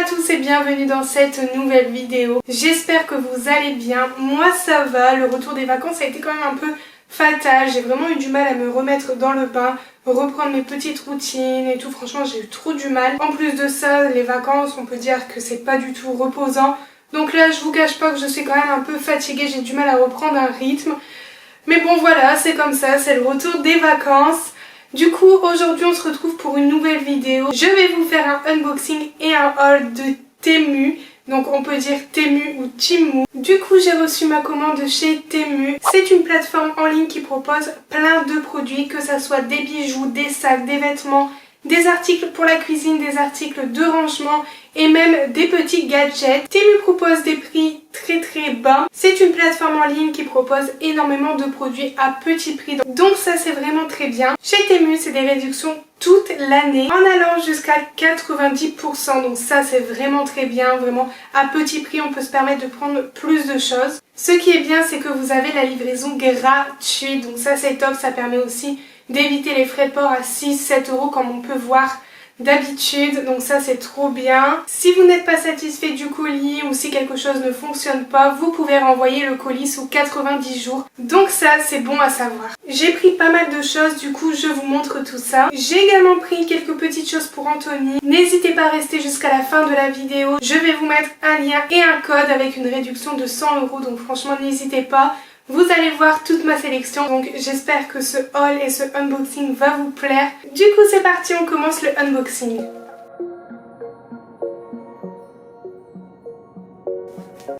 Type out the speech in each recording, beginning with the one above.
à tous et bienvenue dans cette nouvelle vidéo. J'espère que vous allez bien. Moi ça va, le retour des vacances a été quand même un peu fatal. J'ai vraiment eu du mal à me remettre dans le bain, reprendre mes petites routines et tout. Franchement j'ai eu trop du mal. En plus de ça, les vacances, on peut dire que c'est pas du tout reposant. Donc là je vous cache pas que je suis quand même un peu fatiguée, j'ai du mal à reprendre un rythme. Mais bon voilà, c'est comme ça, c'est le retour des vacances. Du coup, aujourd'hui on se retrouve pour une nouvelle vidéo. Je vais vous faire un unboxing et un haul de Temu. Donc on peut dire Temu ou Temu. Du coup, j'ai reçu ma commande chez Temu. C'est une plateforme en ligne qui propose plein de produits, que ça soit des bijoux, des sacs, des vêtements, des articles pour la cuisine, des articles de rangement et même des petits gadgets. Temu propose des prix très bas. C'est une plateforme en ligne qui propose énormément de produits à petit prix. Donc ça c'est vraiment très bien. Chez Temu c'est des réductions toute l'année en allant jusqu'à 90%. Donc ça c'est vraiment très bien. Vraiment à petit prix on peut se permettre de prendre plus de choses. Ce qui est bien c'est que vous avez la livraison gratuite. Donc ça c'est top. Ça permet aussi d'éviter les frais de port à 6-7 € comme on peut voir d'habitude, donc ça c'est trop bien. Si vous n'êtes pas satisfait du colis ou si quelque chose ne fonctionne pas, vous pouvez renvoyer le colis sous 90 jours. Donc ça c'est bon à savoir. J'ai pris pas mal de choses, du coup je vous montre tout ça. J'ai également pris quelques petites choses pour Anthony. N'hésitez pas à rester jusqu'à la fin de la vidéo. Je vais vous mettre un lien et un code avec une réduction de 100 €, donc franchement n'hésitez pas. Vous allez voir toute ma sélection, donc j'espère que ce haul et ce unboxing va vous plaire. Du coup c'est parti, on commence le unboxing.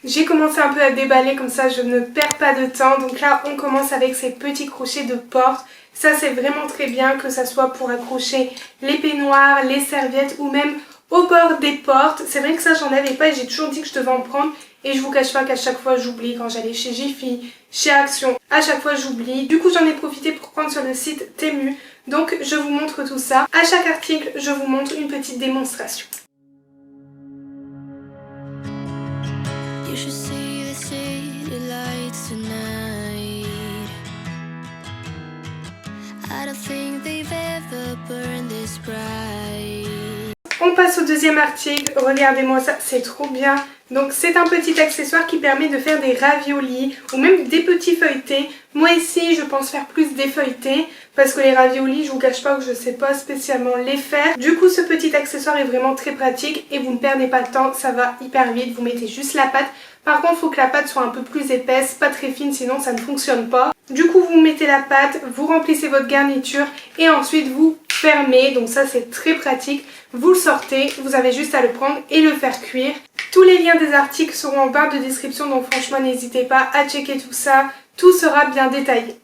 J'ai commencé un peu à déballer, comme ça je ne perds pas de temps. Donc là on commence avec ces petits crochets de porte. Ça c'est vraiment très bien, que ça soit pour accrocher les peignoirs, les serviettes ou même au bord des portes. C'est vrai que ça j'en avais pas et j'ai toujours dit que je devais en prendre. Et je vous cache pas qu'à chaque fois j'oublie, quand j'allais chez Jiffy, chez Action, à chaque fois j'oublie. Du coup j'en ai profité pour prendre sur le site Temu. Donc je vous montre tout ça. À chaque article je vous montre une petite démonstration. You should see the city lights tonight. I don't think they've ever burned this bright. On passe au deuxième article. Regardez-moi ça, c'est trop bien. Donc c'est un petit accessoire qui permet de faire des raviolis ou même des petits feuilletés. Moi ici je pense faire plus des feuilletés parce que les raviolis je vous cache pas que je sais pas spécialement les faire. Du coup ce petit accessoire est vraiment très pratique et vous ne perdez pas de temps, ça va hyper vite. Vous mettez juste la pâte. Par contre il faut que la pâte soit un peu plus épaisse, pas très fine sinon ça ne fonctionne pas. Du coup vous mettez la pâte, vous remplissez votre garniture et ensuite vous fermez. Donc ça c'est très pratique. Vous le sortez, vous avez juste à le prendre et le faire cuire. Tous les liens des articles seront en barre de description, donc franchement n'hésitez pas à checker tout ça, tout sera bien détaillé.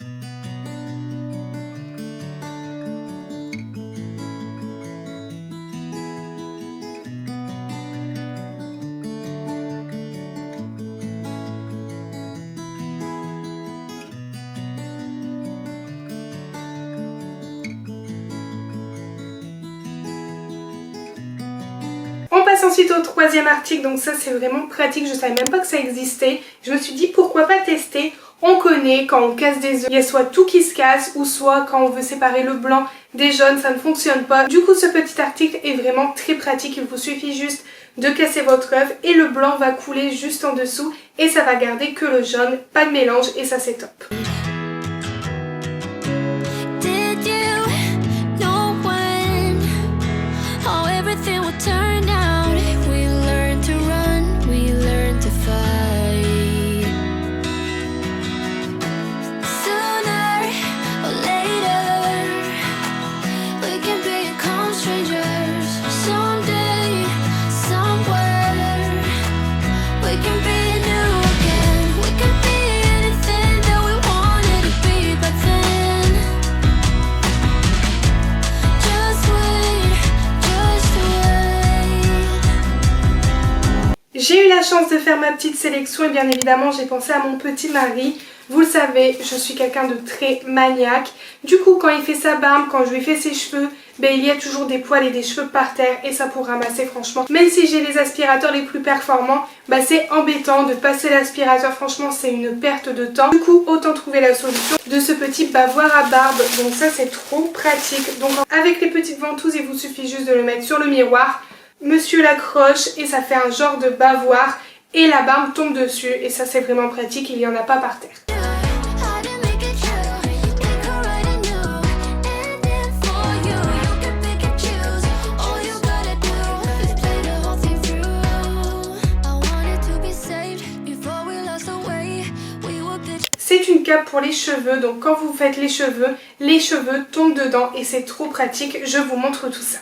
On passe ensuite au troisième article, donc ça c'est vraiment pratique, je savais même pas que ça existait. Je me suis dit pourquoi pas tester. On connaît quand on casse des œufs, il y a soit tout qui se casse ou soit quand on veut séparer le blanc des jaunes, ça ne fonctionne pas. Du coup ce petit article est vraiment très pratique, il vous suffit juste de casser votre œuf et le blanc va couler juste en dessous et ça va garder que le jaune, pas de mélange et ça c'est top. J'ai eu la chance de faire ma petite sélection et bien évidemment j'ai pensé à mon petit mari. Vous le savez, je suis quelqu'un de très maniaque. Du coup quand il fait sa barbe, quand je lui fais ses cheveux, ben, il y a toujours des poils et des cheveux par terre et ça pour ramasser franchement. Même si j'ai les aspirateurs les plus performants, ben, c'est embêtant de passer l'aspirateur, franchement c'est une perte de temps. Du coup autant trouver la solution de ce petit bavoir à barbe, donc ça c'est trop pratique. Donc avec les petites ventouses il vous suffit juste de le mettre sur le miroir. monsieur l'accroche et ça fait un genre de bavoir et la barbe tombe dessus et ça c'est vraiment pratique, il n'y en a pas par terre. C'est une cape pour les cheveux, donc quand vous faites les cheveux tombent dedans et c'est trop pratique, je vous montre tout ça.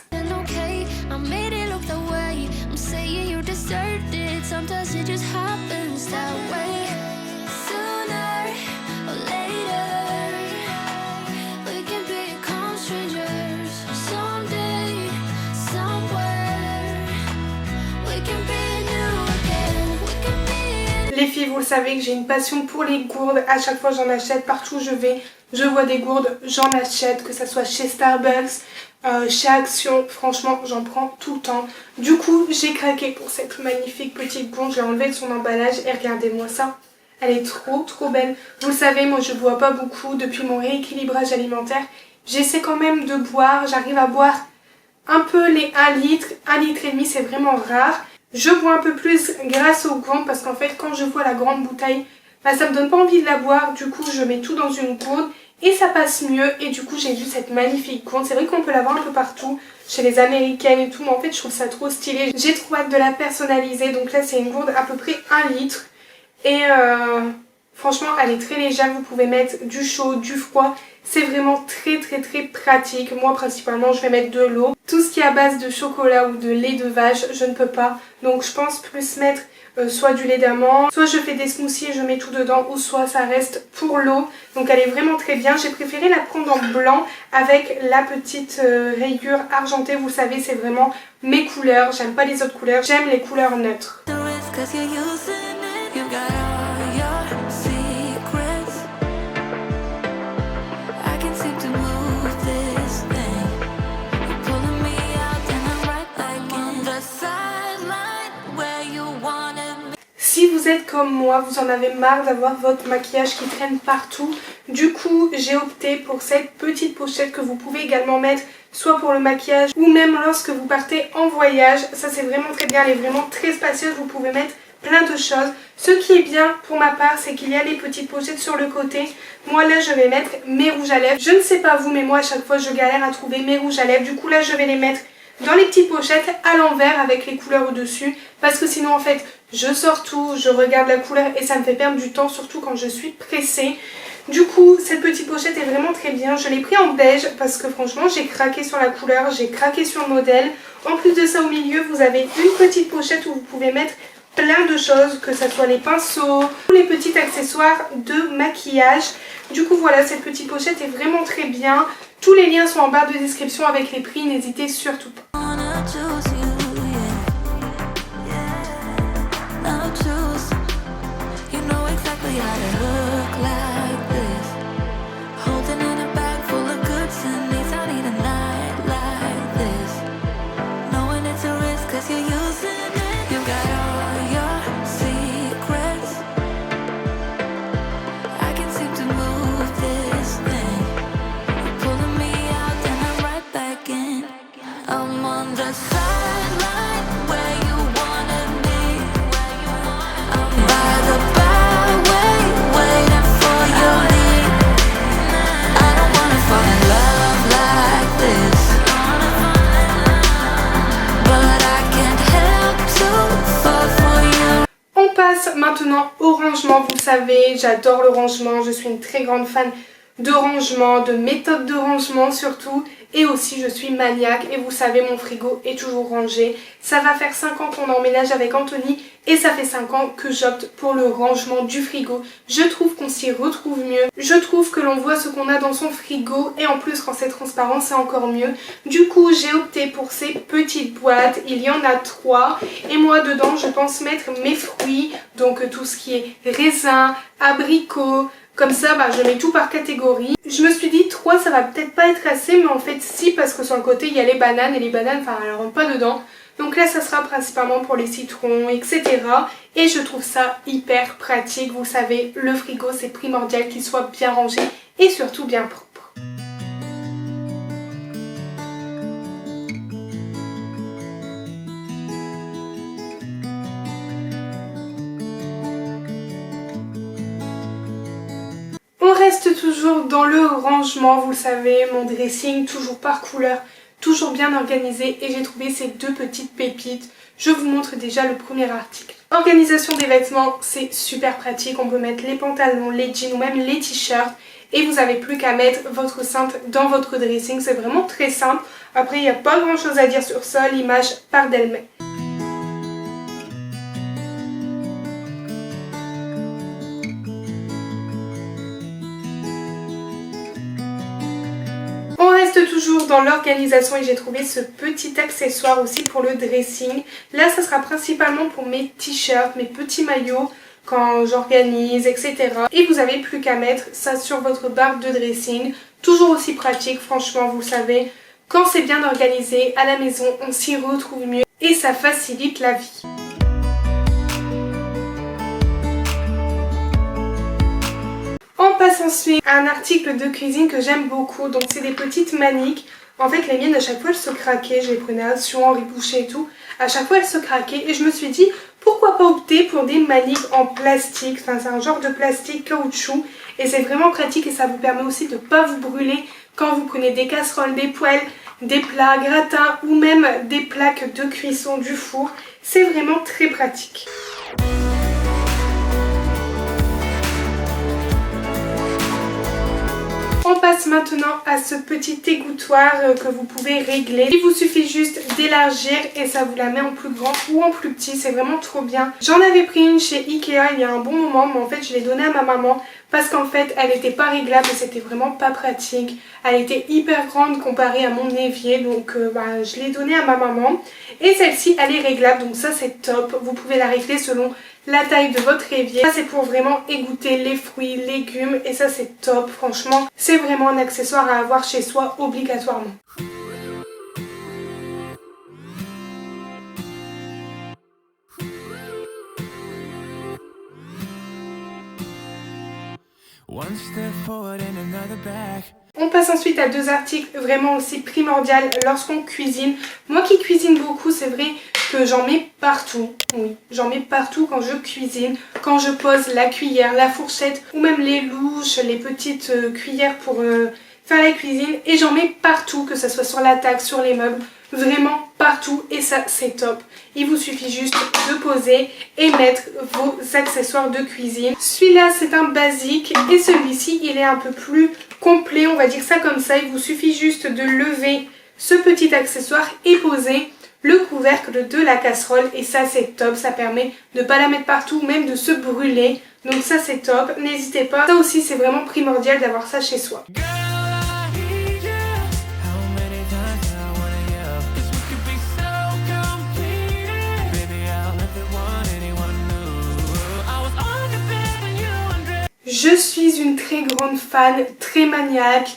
Les filles, vous le savez que j'ai une passion pour les gourdes, à chaque fois j'en achète, partout où je vais, je vois des gourdes, j'en achète, que ça soit chez Starbucks, chez Action, franchement j'en prends tout le temps. Du coup j'ai craqué pour cette magnifique petite gourde, je l'ai enlevée de son emballage et regardez-moi ça, elle est trop belle. Vous le savez, moi je bois pas beaucoup, depuis mon rééquilibrage alimentaire, j'essaie quand même de boire, j'arrive à boire un peu les 1 litre, 1,5 litre c'est vraiment rare. Je bois un peu plus grâce aux gourdes parce qu'en fait quand je vois la grande bouteille, bah, ça me donne pas envie de la boire, du coup je mets tout dans une gourde et ça passe mieux et du coup j'ai vu cette magnifique gourde. C'est vrai qu'on peut la voir un peu partout, chez les américaines et tout, mais en fait je trouve ça trop stylé. J'ai trop hâte de la personnaliser, donc là c'est une gourde à peu près 1 litre et franchement elle est très légère, vous pouvez mettre du chaud, du froid. C'est vraiment très pratique. Moi principalement je vais mettre de l'eau. Tout ce qui est à base de chocolat ou de lait de vache, je ne peux pas. Donc je pense plus mettre soit du lait d'amande, soit je fais des smoothies et je mets tout dedans, ou soit ça reste pour l'eau. Donc elle est vraiment très bien. J'ai préféré la prendre en blanc avec la petite rayure argentée. Vous savez, c'est vraiment mes couleurs. J'aime pas les autres couleurs, j'aime les couleurs neutres. Si vous êtes comme moi, vous en avez marre d'avoir votre maquillage qui traîne partout. Du coup, j'ai opté pour cette petite pochette que vous pouvez également mettre soit pour le maquillage ou même lorsque vous partez en voyage. Ça c'est vraiment très bien, elle est vraiment très spacieuse, vous pouvez mettre plein de choses. Ce qui est bien pour ma part, c'est qu'il y a les petites pochettes sur le côté. Moi là je vais mettre mes rouges à lèvres. Je ne sais pas vous, mais moi à chaque fois je galère à trouver mes rouges à lèvres. Du coup là je vais les mettre dans les petites pochettes à l'envers avec les couleurs au-dessus. Parce que sinon en fait je sors tout, je regarde la couleur et ça me fait perdre du temps, surtout quand je suis pressée. Du coup cette petite pochette est vraiment très bien. Je l'ai pris en beige parce que franchement j'ai craqué sur la couleur, j'ai craqué sur le modèle. En plus de ça, au milieu vous avez une petite pochette où vous pouvez mettre plein de choses, que ce soit les pinceaux ou les petits accessoires de maquillage. Du coup voilà, cette petite pochette est vraiment très bien. Tous les liens sont en barre de description avec les prix, n'hésitez surtout pas. Maintenant au rangement, vous savez, j'adore le rangement, je suis une très grande fan de rangement, de méthode de rangement surtout, et aussi je suis maniaque et vous savez mon frigo est toujours rangé. Ça va faire 5 ans qu'on emménage avec Anthony et ça fait 5 ans que j'opte pour le rangement du frigo. Je trouve qu'on s'y retrouve mieux, je trouve que l'on voit ce qu'on a dans son frigo et en plus quand c'est transparent c'est encore mieux. Du coup j'ai opté pour ces petites boîtes, il y en a 3 et moi dedans je pense mettre mes fruits, donc tout ce qui est raisin, abricot. Comme ça, bah, je mets tout par catégorie. Je me suis dit 3 ça va peut-être pas être assez, mais en fait si, parce que sur le côté il y a les bananes et les bananes, enfin elles rentrent pas dedans. Donc là ça sera principalement pour les citrons, etc. Et je trouve ça hyper pratique. Vous savez, le frigo c'est primordial qu'il soit bien rangé et surtout bien propre. reste toujours dans le rangement, vous le savez, mon dressing toujours par couleur, toujours bien organisé, et j'ai trouvé ces deux petites pépites. Je vous montre déjà le premier article. Organisation des vêtements, c'est super pratique, on peut mettre les pantalons, les jeans ou même les t-shirts et vous n'avez plus qu'à mettre votre cintre dans votre dressing, c'est vraiment très simple. Après il n'y a pas grand chose à dire sur ça, l'image part d'elle-même. On reste toujours dans l'organisation et j'ai trouvé ce petit accessoire aussi pour le dressing. Là, ça sera principalement pour mes t-shirts, mes petits maillots quand j'organise, etc. Et vous n'avez plus qu'à mettre ça sur votre barre de dressing. Toujours aussi pratique, franchement, vous le savez. Quand c'est bien organisé, à la maison, on s'y retrouve mieux et ça facilite la vie. On passe ensuite à un article de cuisine que j'aime beaucoup, donc c'est des petites maniques. En fait les miennes à chaque fois elles se craquaient, je les prenais à Sion, Henri Boucher et tout. À chaque fois elles se craquaient et je me suis dit pourquoi pas opter pour des maniques en plastique. Enfin c'est un genre de plastique caoutchouc et c'est vraiment pratique et ça vous permet aussi de ne pas vous brûler quand vous prenez des casseroles, des poêles, des plats gratins ou même des plaques de cuisson du four. C'est vraiment très pratique. On passe maintenant à ce petit égouttoir que vous pouvez régler. Il vous suffit juste d'élargir et ça vous la met en plus grand ou en plus petit, c'est vraiment trop bien. J'en avais pris une chez Ikea il y a un bon moment, mais en fait je l'ai donnée à ma maman parce qu'en fait elle n'était pas réglable et c'était vraiment pas pratique. Elle était hyper grande comparée à mon évier, donc je l'ai donnée à ma maman. Et celle-ci elle est réglable, donc ça c'est top. Vous pouvez la régler selon la taille de votre évier. Ça c'est pour vraiment égoutter les fruits, légumes et ça c'est top. Franchement c'est vraiment un accessoire à avoir chez soi obligatoirement. On passe ensuite à deux articles vraiment aussi primordiaux lorsqu'on cuisine. Moi qui cuisine beaucoup, c'est vrai que j'en mets partout. Oui, j'en mets partout quand je cuisine, quand je pose la cuillère, la fourchette ou même les louches, les petites cuillères pour faire la cuisine. Et j'en mets partout, que ce soit sur la table, sur les meubles, vraiment partout et ça c'est top. Il vous suffit juste de poser et mettre vos accessoires de cuisine. Celui-là c'est un basique et celui-ci il est un peu plus complet, on va dire ça comme ça. Il vous suffit juste de lever ce petit accessoire et poser le couvercle de la casserole et ça c'est top. Ça permet de ne pas la mettre partout, même de se brûler, donc ça c'est top. N'hésitez pas, ça aussi c'est vraiment primordial d'avoir ça chez soi. Je suis une très grande fan, très maniaque,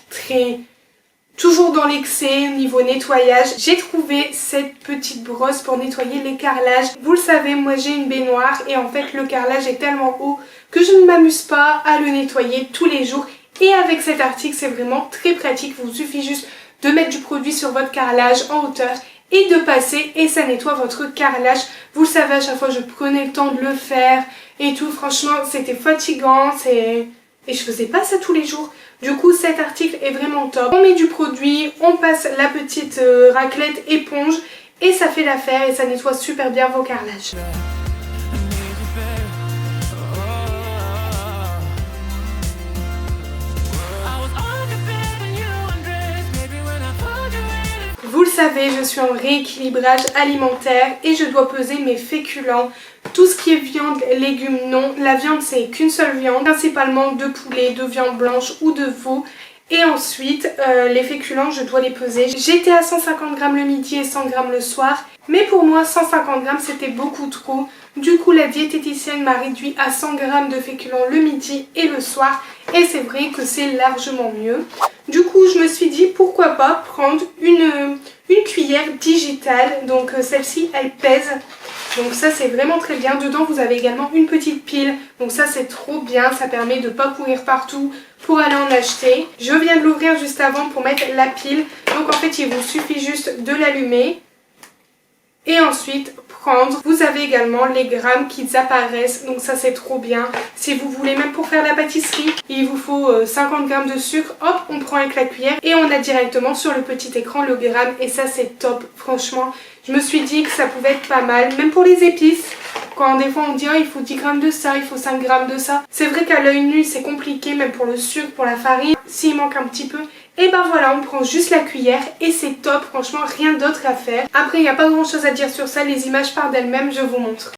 toujours dans l'excès niveau nettoyage. J'ai trouvé cette petite brosse pour nettoyer les carrelages. Vous le savez, moi j'ai une baignoire et en fait le carrelage est tellement haut que je ne m'amuse pas à le nettoyer tous les jours. Et avec cet article, c'est vraiment très pratique. Il vous suffit juste de mettre du produit sur votre carrelage en hauteur et de passer et ça nettoie votre carrelage. Vous le savez, à chaque fois je prenais le temps de le faire et tout. Franchement c'était fatigant et je faisais pas ça tous les jours. Du coup cet article est vraiment top. On met du produit, on passe la petite raclette éponge et ça fait l'affaire et ça nettoie super bien vos carrelages. Vous le savez, je suis en rééquilibrage alimentaire et je dois peser mes féculents. Tout ce qui est viande, légumes, non. La viande, c'est qu'une seule viande, principalement de poulet, de viande blanche ou de veau. Et ensuite, les féculents, je dois les peser. J'étais à 150 g le midi et 100 g le soir. Mais pour moi, 150 g, c'était beaucoup trop. Du coup, la diététicienne m'a réduit à 100 g de féculents le midi et le soir. Et c'est vrai que c'est largement mieux. Du coup, je me suis dit, pourquoi pas prendre une cuillère digitale. Donc celle-ci, elle pèse. Donc ça, c'est vraiment très bien. Dedans, vous avez également une petite pile. Donc ça, c'est trop bien. Ça permet de ne pas courir partout pour aller en acheter. Je viens de l'ouvrir juste avant pour mettre la pile. Donc en fait, il vous suffit juste de l'allumer. Et ensuite prendre, vous avez également les grammes qui apparaissent, donc ça c'est trop bien. Si vous voulez, même pour faire la pâtisserie, il vous faut 50 grammes de sucre, hop, on prend avec la cuillère et on a directement sur le petit écran le gramme et ça c'est top. Franchement, je me suis dit que ça pouvait être pas mal, même pour les épices. Quand des fois on dit oh, il faut 10 grammes de ça, il faut 5 grammes de ça. C'est vrai qu'à l'œil nu c'est compliqué, même pour le sucre, pour la farine, s'il manque un petit peu. Et ben voilà, on prend juste la cuillère et c'est top, franchement rien d'autre à faire. Après il n'y a pas grand chose à dire sur ça, les images parlent d'elles-mêmes, je vous montre.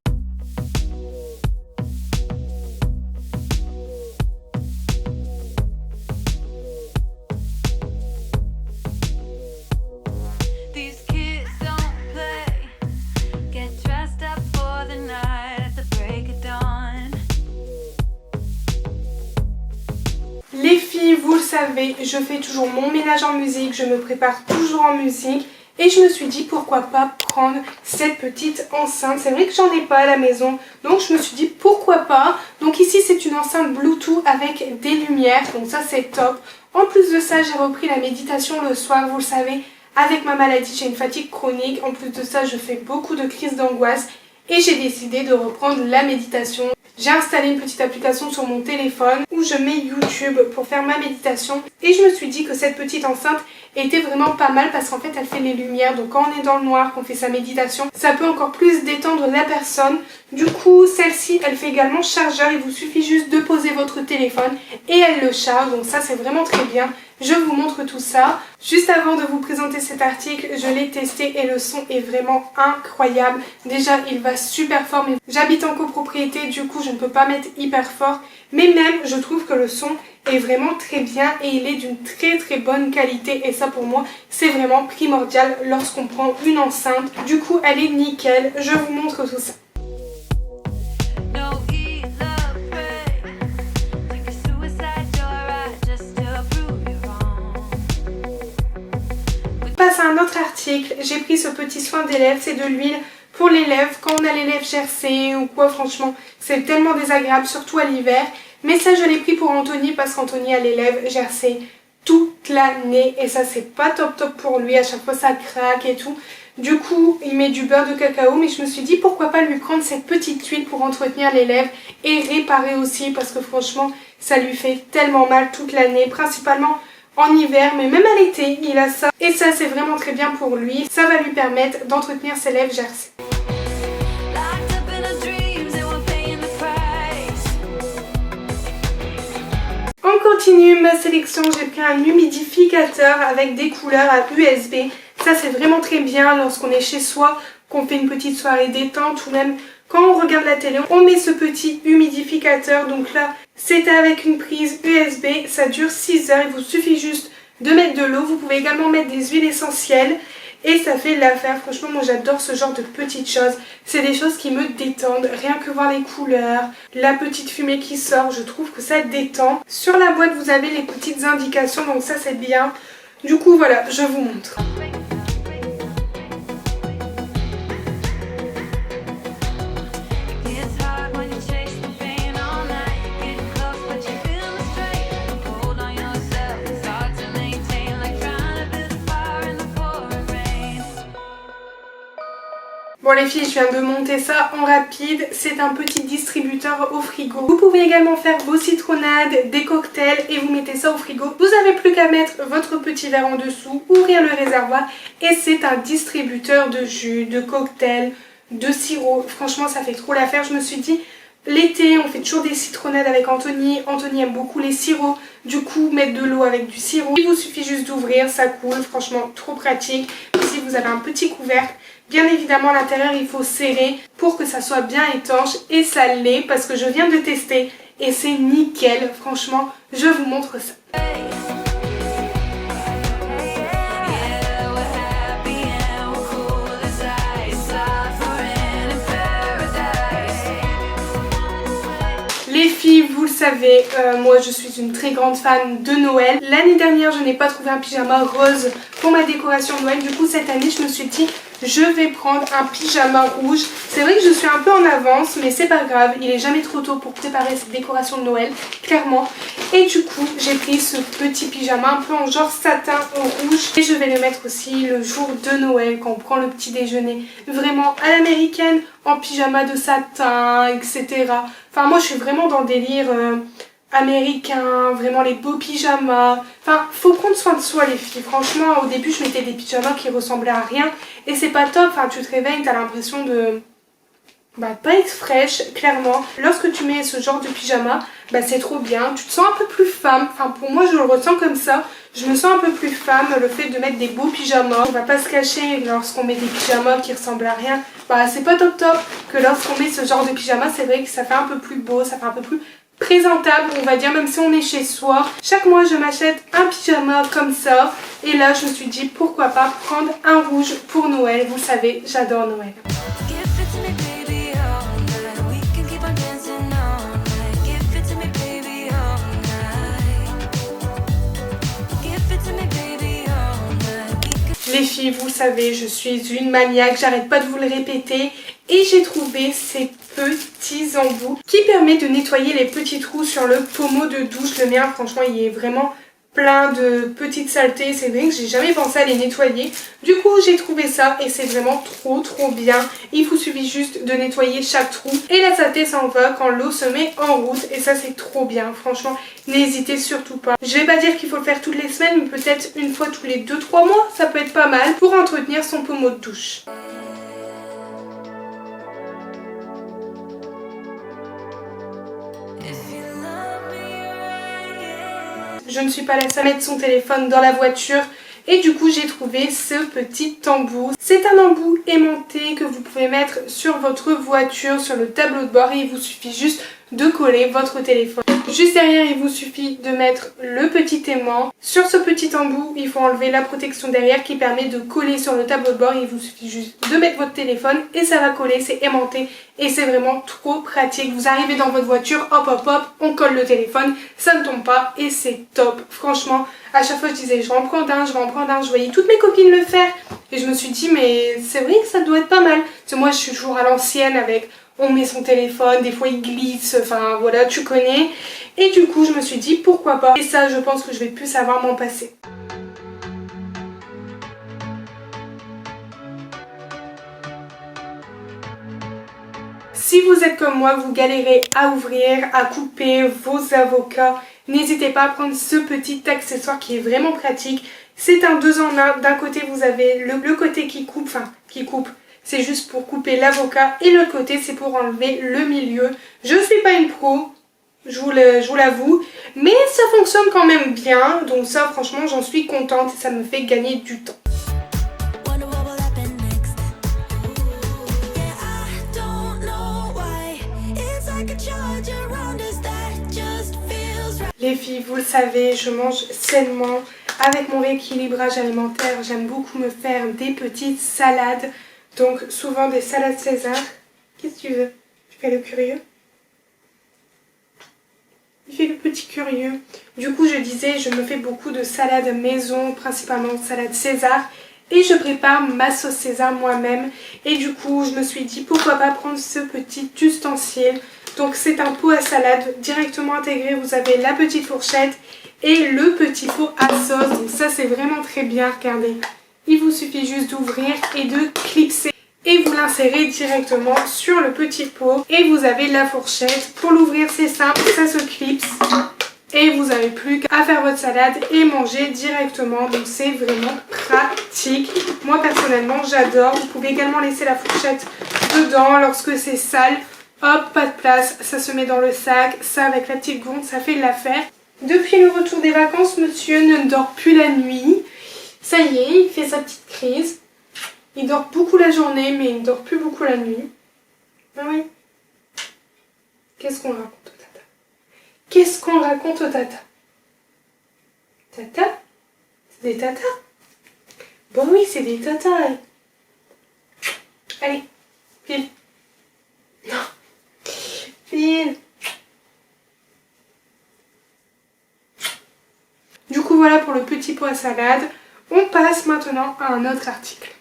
Les filles, vous le savez, je fais toujours mon ménage en musique, je me prépare toujours en musique et je me suis dit pourquoi pas prendre cette petite enceinte. C'est vrai que j'en ai pas à la maison, donc je me suis dit pourquoi pas. Donc ici c'est une enceinte Bluetooth avec des lumières, donc ça c'est top. En plus de ça, j'ai repris la méditation le soir, vous le savez, avec ma maladie, j'ai une fatigue chronique. En plus de ça, je fais beaucoup de crises d'angoisse et j'ai décidé de reprendre la méditation. J'ai installé une petite application sur mon téléphone où je mets YouTube pour faire ma méditation et je me suis dit que cette petite enceinte était vraiment pas mal parce qu'en fait elle fait les lumières, donc quand on est dans le noir, qu'on fait sa méditation, ça peut encore plus détendre la personne. Du coup celle-ci elle fait également chargeur, il vous suffit juste de poser votre téléphone et elle le charge, donc ça c'est vraiment très bien. Je vous montre tout ça. Juste avant de vous présenter cet article, je l'ai testé et le son est vraiment incroyable. Déjà, il va super fort, mais j'habite en copropriété, du coup, je ne peux pas mettre hyper fort. Mais même, je trouve que le son est vraiment très bien et il est d'une très bonne qualité. Et ça, pour moi, c'est vraiment primordial lorsqu'on prend une enceinte. Du coup, elle est nickel. Je vous montre tout ça. Passe à un autre article, j'ai pris ce petit soin des lèvres, c'est de l'huile pour les lèvres, quand on a les lèvres gercées ou quoi, franchement c'est tellement désagréable, surtout à l'hiver. Mais ça je l'ai pris pour Anthony parce qu'Anthony a les lèvres gercées toute l'année et ça c'est pas top pour lui, à chaque fois ça craque et tout. Du coup il met du beurre de cacao, mais je me suis dit pourquoi pas lui prendre cette petite huile pour entretenir les lèvres et réparer aussi parce que franchement ça lui fait tellement mal toute l'année, principalement en hiver, mais même à l'été, il a ça. Et ça, c'est vraiment très bien pour lui. Ça va lui permettre d'entretenir ses lèvres gercées. On continue ma sélection. J'ai pris un humidificateur avec des couleurs à USB. Ça, c'est vraiment très bien lorsqu'on est chez soi, qu'on fait une petite soirée détente ou même quand on regarde la télé. On met ce petit humidificateur. Donc là, c'est avec une prise USB, ça dure 6 heures, il vous suffit juste de mettre de l'eau. Vous pouvez également mettre des huiles essentielles et ça fait l'affaire. Franchement, moi j'adore ce genre de petites choses. C'est des choses qui me détendent, rien que voir les couleurs, la petite fumée qui sort, je trouve que ça détend. Sur la boîte, vous avez les petites indications, donc ça c'est bien. Du coup, voilà, je vous montre. Bon les filles, je viens de monter ça en rapide, c'est un petit distributeur au frigo. Vous pouvez également faire vos citronnades, des cocktails et vous mettez ça au frigo. Vous n'avez plus qu'à mettre votre petit verre en dessous, ouvrir le réservoir et c'est un distributeur de jus, de cocktails, de sirop. Franchement ça fait trop l'affaire, je me suis dit l'été on fait toujours des citronnades avec Anthony. Anthony aime beaucoup les sirops, du coup mettre de l'eau avec du sirop. Il vous suffit juste d'ouvrir, ça coule, franchement trop pratique. Ici vous avez un petit couvercle. Bien évidemment à l'intérieur il faut serrer pour que ça soit bien étanche et ça l'est parce que je viens de tester et c'est nickel, franchement je vous montre ça. Les filles, vous le savez, moi je suis une très grande fan de Noël. L'année dernière je n'ai pas trouvé un pyjama rose pour ma décoration de Noël, du coup cette année je me suis dit je vais prendre un pyjama rouge. C'est vrai que je suis un peu en avance, mais c'est pas grave, il est jamais trop tôt pour préparer cette décoration de Noël, clairement. Et du coup, j'ai pris ce petit pyjama un peu en genre satin rouge. Et je vais le mettre aussi le jour de Noël, quand on prend le petit déjeuner vraiment à l'américaine, en pyjama de satin, etc. Enfin, moi, je suis vraiment dans le délire américain, vraiment les beaux pyjamas. Enfin, faut prendre soin de soi les filles. Franchement, au début, je mettais des pyjamas qui ressemblaient à rien. Et c'est pas top, enfin, tu te réveilles, t'as l'impression de... pas être fraîche, clairement. Lorsque tu mets ce genre de pyjama, c'est trop bien. Tu te sens un peu plus femme. Enfin, pour moi, je le ressens comme ça. Je me sens un peu plus femme, le fait de mettre des beaux pyjamas. On va pas se cacher, lorsqu'on met des pyjamas qui ressemblent à rien, c'est pas top top. Que lorsqu'on met ce genre de pyjama, c'est vrai que ça fait un peu plus beau, ça fait un peu plus présentable, on va dire, même si on est chez soi. Chaque mois, je m'achète un pyjama comme ça. Et là, je me suis dit, pourquoi pas prendre un rouge pour Noël. Vous savez, j'adore Noël. Les filles, vous savez, je suis une maniaque, j'arrête pas de vous le répéter. Et j'ai trouvé ces petits embouts qui permettent de nettoyer les petits trous sur le pommeau de douche. Le mien, franchement, il est vraiment plein de petites saletés. C'est vrai que j'ai jamais pensé à les nettoyer. Du coup, j'ai trouvé ça et c'est vraiment trop bien. Il vous suffit juste de nettoyer chaque trou et la saleté s'en va quand l'eau se met en route. Et ça, c'est trop bien. Franchement, n'hésitez surtout pas. Je vais pas dire qu'il faut le faire toutes les semaines, mais peut-être une fois tous les 2-3 mois. Ça peut être pas mal pour entretenir son pommeau de douche. Je ne suis pas la seule à mettre son téléphone dans la voiture et du coup j'ai trouvé ce petit embout. C'est un embout aimanté que vous pouvez mettre sur votre voiture, sur le tableau de bord et il vous suffit juste de coller votre téléphone. Juste derrière, il vous suffit de mettre le petit aimant. Sur ce petit embout, il faut enlever la protection derrière qui permet de coller sur le tableau de bord. Il vous suffit juste de mettre votre téléphone et ça va coller, c'est aimanté et c'est vraiment trop pratique. Vous arrivez dans votre voiture, hop hop hop, on colle le téléphone, ça ne tombe pas et c'est top. Franchement, à chaque fois je disais je vais en prendre un, je vais en prendre un. Je voyais toutes mes copines le faire et je me suis dit mais c'est vrai que ça doit être pas mal. Parce que moi je suis toujours à l'ancienne avec... On met son téléphone, des fois il glisse, enfin voilà, tu connais. Et du coup, je me suis dit pourquoi pas. Et ça, je pense que je vais plus savoir m'en passer. Si vous êtes comme moi, vous galérez à ouvrir, à couper vos avocats, n'hésitez pas à prendre ce petit accessoire qui est vraiment pratique. C'est un 2 en 1. D'un côté, vous avez le côté qui coupe, c'est juste pour couper l'avocat et l'autre côté c'est pour enlever le milieu. Je suis pas une pro, je vous l'avoue, mais ça fonctionne quand même bien, donc ça franchement j'en suis contente et ça me fait gagner du temps. Les filles, vous le savez, je mange sainement. Avec mon rééquilibrage alimentaire, j'aime beaucoup me faire des petites salades. Donc souvent des salades César. Qu'est-ce que tu veux? Tu fais le curieux? Il fait le petit curieux. Du coup je disais, je me fais beaucoup de salades maison, principalement salade César. Et je prépare ma sauce César moi-même. Et du coup je me suis dit pourquoi pas prendre ce petit ustensile. Donc c'est un pot à salade directement intégré. Vous avez la petite fourchette et le petit pot à sauce. Donc ça c'est vraiment très bien, regardez. Il vous suffit juste d'ouvrir et de clipser et vous l'insérez directement sur le petit pot. Et vous avez la fourchette. Pour l'ouvrir c'est simple, ça se clipse. Et vous n'avez plus qu'à faire votre salade et manger directement. Donc c'est vraiment pratique. Moi personnellement j'adore. Vous pouvez également laisser la fourchette dedans lorsque c'est sale. Hop, pas de place, ça se met dans le sac. Ça avec la petite gourde, ça fait l'affaire. Depuis le retour des vacances, monsieur ne dort plus la nuit. Ça y est, il fait sa petite crise. Il dort beaucoup la journée, mais il ne dort plus beaucoup la nuit. Ah oui. Qu'est-ce qu'on raconte au tata? Qu'est-ce qu'on raconte au tata? Tata? C'est des tatas? Bon oui, c'est des tatas. Allez, file. Non. File. Du coup, voilà pour le petit pot à salade. On passe maintenant à un autre article.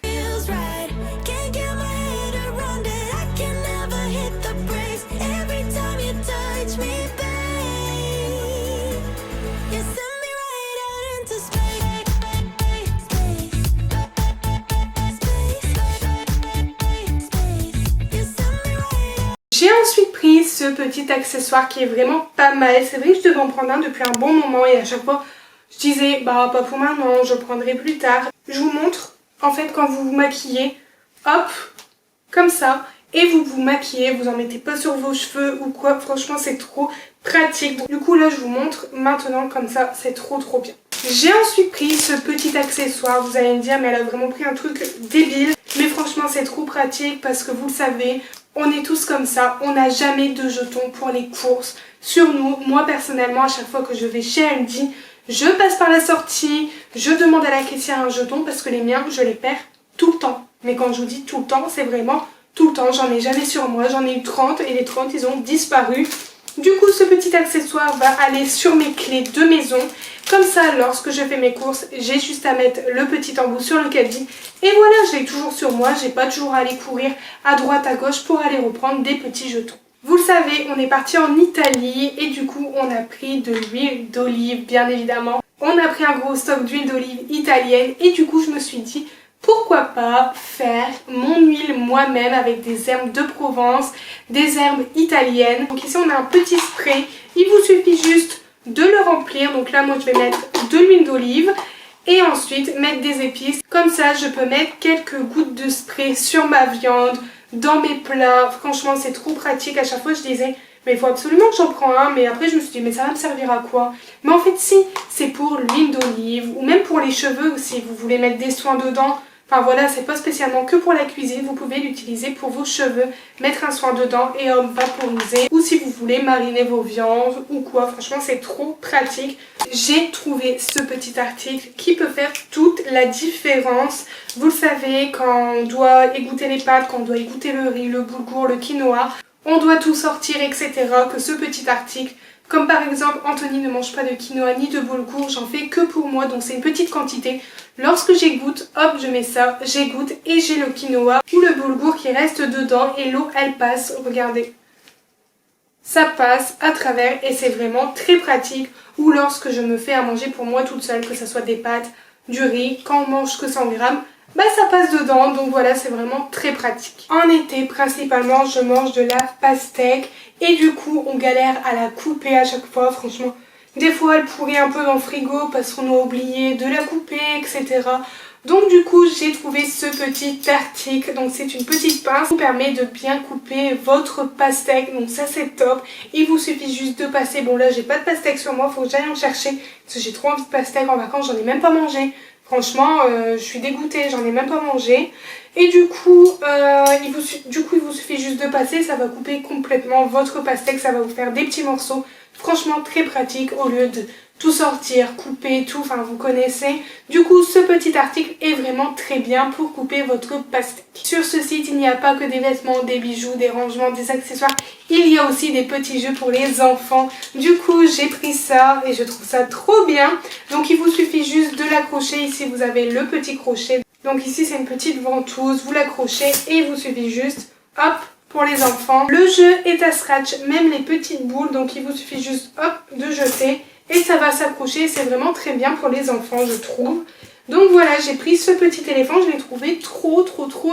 J'ai ensuite pris ce petit accessoire qui est vraiment pas mal. C'est vrai que je devais en prendre un depuis un bon moment et à chaque fois je disais bah pas pour maintenant, je prendrai plus tard. Je vous montre en fait quand vous vous maquillez, hop, comme ça, et vous vous maquillez, vous en mettez pas sur vos cheveux ou quoi, franchement c'est trop pratique. Donc, du coup là je vous montre maintenant comme ça, c'est trop bien. J'ai ensuite pris ce petit accessoire, vous allez me dire mais elle a vraiment pris un truc débile, mais franchement c'est trop pratique parce que vous le savez, on est tous comme ça, on n'a jamais de jetons pour les courses sur nous. Moi personnellement à chaque fois que je vais chez Aldi, je passe par la sortie, je demande à la caissière un jeton parce que les miens je les perds tout le temps. Mais quand je vous dis tout le temps, c'est vraiment tout le temps, j'en ai jamais sur moi, j'en ai eu 30 et les 30 ils ont disparu. Du coup ce petit accessoire va aller sur mes clés de maison. Comme ça lorsque je fais mes courses, j'ai juste à mettre le petit embout sur le caddie. Et voilà, je l'ai toujours sur moi, j'ai pas toujours à aller courir à droite à gauche pour aller reprendre des petits jetons. Vous le savez, on est parti en Italie et du coup on a pris de l'huile d'olive bien évidemment. On a pris un gros stock d'huile d'olive italienne et du coup je me suis dit pourquoi pas faire mon huile moi-même avec des herbes de Provence, des herbes italiennes. Donc ici on a un petit spray, il vous suffit juste de le remplir. Donc là moi je vais mettre de l'huile d'olive et ensuite mettre des épices. Comme ça je peux mettre quelques gouttes de spray sur ma viande, dans mes plats. Franchement c'est trop pratique. À chaque fois je disais mais il faut absolument que j'en prends un, mais après je me suis dit mais ça va me servir à quoi? Mais en fait si, c'est pour l'huile d'olive ou même pour les cheveux si vous voulez mettre des soins dedans. Enfin voilà, c'est pas spécialement que pour la cuisine, vous pouvez l'utiliser pour vos cheveux, mettre un soin dedans et hop, vaporiser. Ou si vous voulez mariner vos viandes ou quoi, franchement c'est trop pratique. J'ai trouvé ce petit article qui peut faire toute la différence. Vous le savez, quand on doit égoutter les pâtes, quand on doit égoutter le riz, le boulgour, le quinoa, on doit tout sortir, etc. Que ce petit article, comme par exemple Anthony ne mange pas de quinoa ni de boulgour, j'en fais que pour moi, donc c'est une petite quantité. Lorsque j'égoutte, hop, je mets ça, j'égoutte et j'ai le quinoa ou le boulgour qui reste dedans et l'eau elle passe, regardez. Ça passe à travers et c'est vraiment très pratique. Ou lorsque je me fais à manger pour moi toute seule, que ce soit des pâtes, du riz, quand on mange que 100 grammes, bah ça passe dedans, donc voilà, c'est vraiment très pratique. En été, principalement, je mange de la pastèque et du coup, on galère à la couper à chaque fois, franchement. Des fois, elle pourrit un peu dans le frigo parce qu'on a oublié de la couper, etc. Donc du coup, j'ai trouvé ce petit article. Donc c'est une petite pince qui permet de bien couper votre pastèque. Donc ça, c'est top. Il vous suffit juste de passer. Bon là, j'ai pas de pastèque sur moi, faut que j'aille en chercher parce que j'ai trop envie de pastèque en vacances, j'en ai même pas mangé. Franchement, je suis dégoûtée, j'en ai même pas mangé. Et du coup, il vous suffit juste de passer, ça va couper complètement votre pastèque, ça va vous faire des petits morceaux. Franchement, très pratique au lieu de tout sortir, couper, tout, enfin vous connaissez. Du coup, ce petit article est vraiment très bien pour couper votre pastèque. Sur ce site, il n'y a pas que des vêtements, des bijoux, des rangements, des accessoires. Il y a aussi des petits jeux pour les enfants. Du coup, j'ai pris ça et je trouve ça trop bien. Donc, il vous suffit juste de l'accrocher. Ici, vous avez le petit crochet. Donc ici, c'est une petite ventouse. Vous l'accrochez et il vous suffit juste, hop, pour les enfants. Le jeu est à scratch, même les petites boules. Donc, il vous suffit juste, hop, de jeter. Et ça va s'accrocher, c'est vraiment très bien pour les enfants je trouve. Donc voilà, j'ai pris ce petit éléphant, je l'ai trouvé trop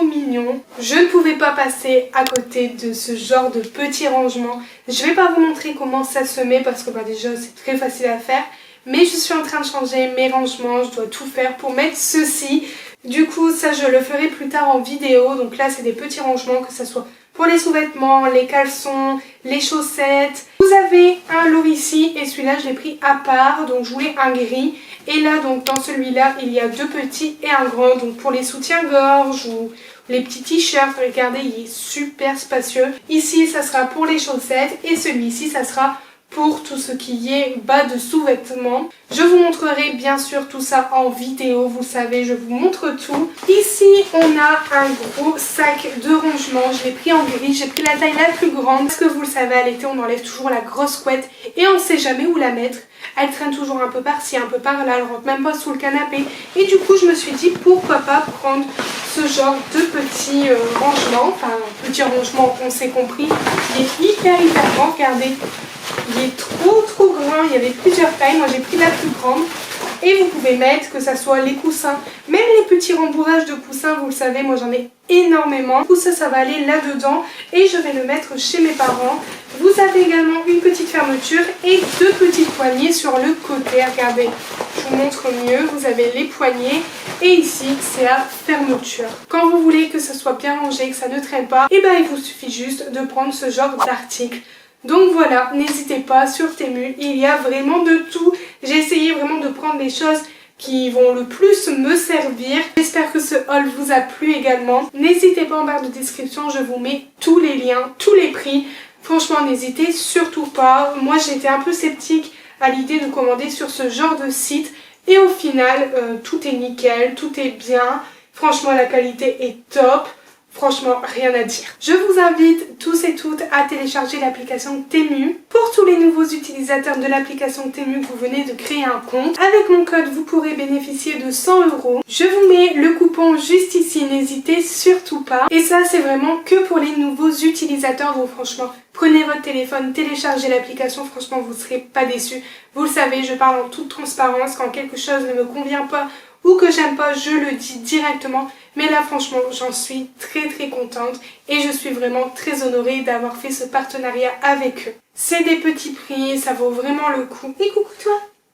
mignon. Je ne pouvais pas passer à côté de ce genre de petit rangement. Je vais pas vous montrer comment ça se met parce que bah, déjà c'est très facile à faire. Mais je suis en train de changer mes rangements, je dois tout faire pour mettre ceci. Du coup ça je le ferai plus tard en vidéo. Donc là c'est des petits rangements, que ce soit pour les sous-vêtements, les caleçons, les chaussettes. Vous avez un lot ici et celui-là je l'ai pris à part, donc je voulais un gris. Et là donc dans celui-là il y a deux petits et un grand, donc pour les soutiens-gorge ou les petits t-shirts, regardez il est super spacieux. Ici ça sera pour les chaussettes et celui-ci ça sera pour tout ce qui est bas de sous-vêtements. Je vous montrerai bien sûr tout ça en vidéo, vous savez, je vous montre tout. Ici, on a un gros sac de rangement, je l'ai pris en gris, j'ai pris la taille la plus grande. Parce que vous le savez, à l'été, on enlève toujours la grosse couette et on ne sait jamais où la mettre. Elle traîne toujours un peu par-ci, un peu par-là, elle rentre même pas sous le canapé. Et du coup, je me suis dit, pourquoi pas prendre ce genre de petit rangement. Enfin, petit rangement, on s'est compris. Il est hyper grand, regardez. Il est trop grand, il y avait plusieurs tailles, moi j'ai pris la plus grande. Et vous pouvez mettre que ça soit les coussins, même les petits rembourrages de coussins, vous le savez, moi j'en ai énormément. Tout ça, ça va aller là-dedans et je vais le mettre chez mes parents. Vous avez également une petite fermeture et deux petites poignées sur le côté. Regardez, je vous montre mieux. Vous avez les poignées et ici, c'est la fermeture. Quand vous voulez que ça soit bien rangé, que ça ne traîne pas, et ben il vous suffit juste de prendre ce genre d'article. Donc voilà, n'hésitez pas, sur Temu, il y a vraiment de tout. J'ai essayé vraiment de prendre les choses qui vont le plus me servir. J'espère que ce haul vous a plu également. N'hésitez pas en barre de description, je vous mets tous les liens, tous les prix. Franchement, n'hésitez surtout pas. Moi, j'étais un peu sceptique à l'idée de commander sur ce genre de site. Et au final, tout est nickel, tout est bien. Franchement, la qualité est top. Franchement, rien à dire. Je vous invite tous et toutes à télécharger l'application Temu. Pour tous les nouveaux utilisateurs de l'application Temu, vous venez de créer un compte. Avec mon code, vous pourrez bénéficier de 100 €. Je vous mets le coupon juste ici, n'hésitez surtout pas. Et ça, c'est vraiment que pour les nouveaux utilisateurs. Donc franchement, prenez votre téléphone, téléchargez l'application. Franchement, vous ne serez pas déçus. Vous le savez, je parle en toute transparence. Quand quelque chose ne me convient pas ou que j'aime pas, je le dis directement. Mais là, franchement, j'en suis très contente et je suis vraiment très honorée d'avoir fait ce partenariat avec eux. C'est des petits prix, ça vaut vraiment le coup. Et coucou toi,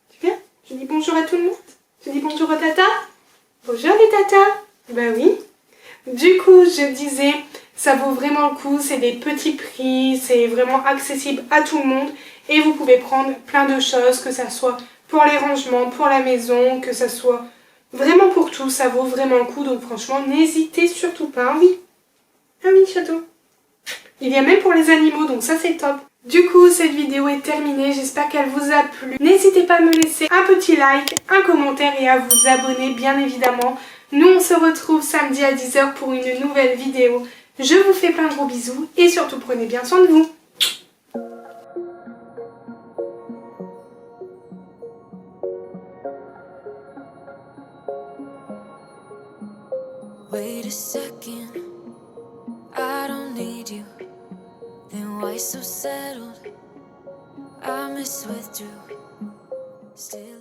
tu viens? Je dis bonjour à tout le monde. Je dis bonjour aux tata. Bonjour les tatas. Ben oui. Du coup, je disais, ça vaut vraiment le coup, c'est des petits prix, c'est vraiment accessible à tout le monde et vous pouvez prendre plein de choses, que ça soit pour les rangements, pour la maison, que ça soit vraiment pour tout, ça vaut vraiment le coup, donc franchement, n'hésitez surtout pas. Ah oui, ah oui, château. Il y a même pour les animaux, donc ça c'est top. Du coup, cette vidéo est terminée, j'espère qu'elle vous a plu. N'hésitez pas à me laisser un petit like, un commentaire et à vous abonner, bien évidemment. Nous, on se retrouve samedi à 10 h pour une nouvelle vidéo. Je vous fais plein de gros bisous et surtout prenez bien soin de vous. Wait a second, I don't need you. Then why so settled? I miswithdrew. Still